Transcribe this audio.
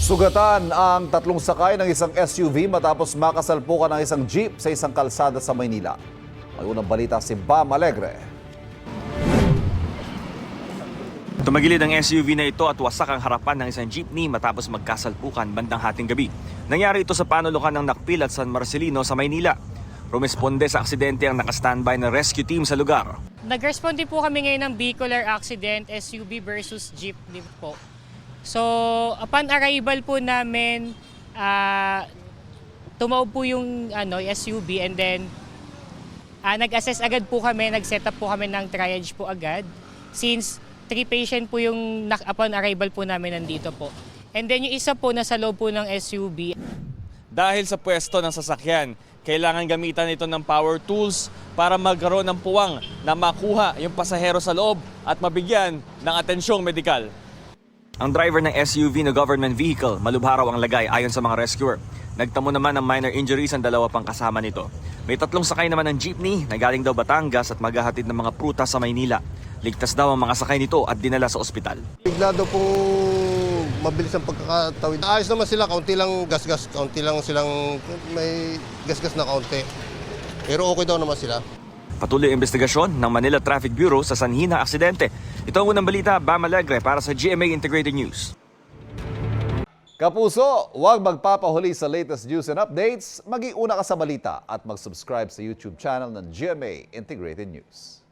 Sugatan ang tatlong sakay ng isang SUV matapos makasalpukan ng isang jeep sa isang kalsada sa Maynila. May unang balita si Bam Alegre. Tumagilid ang SUV na ito at wasak ang harapan ng isang jeepney matapos magkasalpukan bandang hating gabi. Nangyari ito sa panulukan ng Nakpil at San Marcelino sa Maynila. Rumisponde sa aksidente ang nakastandby na rescue team sa lugar. Nag-respond din po kami ngayon ng vehicular accident, SUV versus jeepney po. So, upon arrival po namin, tumaob po yung SUV and then nag-assess agad po kami, nag-set up po kami ng triage po agad since 3 patient po yung upon arrival po namin nandito po. And then yung isa po nasa loob po ng SUV. Dahil sa pwesto ng sasakyan, kailangan gamitan ito ng power tools para magkaroon ng puwang na makuha yung pasahero sa loob at mabigyan ng atensyong medikal. Ang driver ng SUV na government vehicle, malubha raw ang lagay ayon sa mga rescuer. Nagtamo naman ng minor injuries ang dalawa pang kasama nito. May 3 sakay naman ng jeepney na galing daw Batangas at maghahatid ng mga prutas sa Maynila. Ligtas daw ang mga sakay nito at dinala sa ospital. Bigla daw pong mabilis ang pagkakatawid. Ayos naman sila, kaunti lang gas-gas, kaunti lang silang may gas-gas na kaunti. Pero okay daw naman sila. Patuloy ang investigasyon ng Manila Traffic Bureau sa sanhi ng aksidente. Ito ang unang balita, Bam Alegre para sa GMA Integrated News. Kapuso, huwag magpapahuli sa latest news and updates. Mag-iuna ka sa balita at mag-subscribe sa YouTube channel ng GMA Integrated News.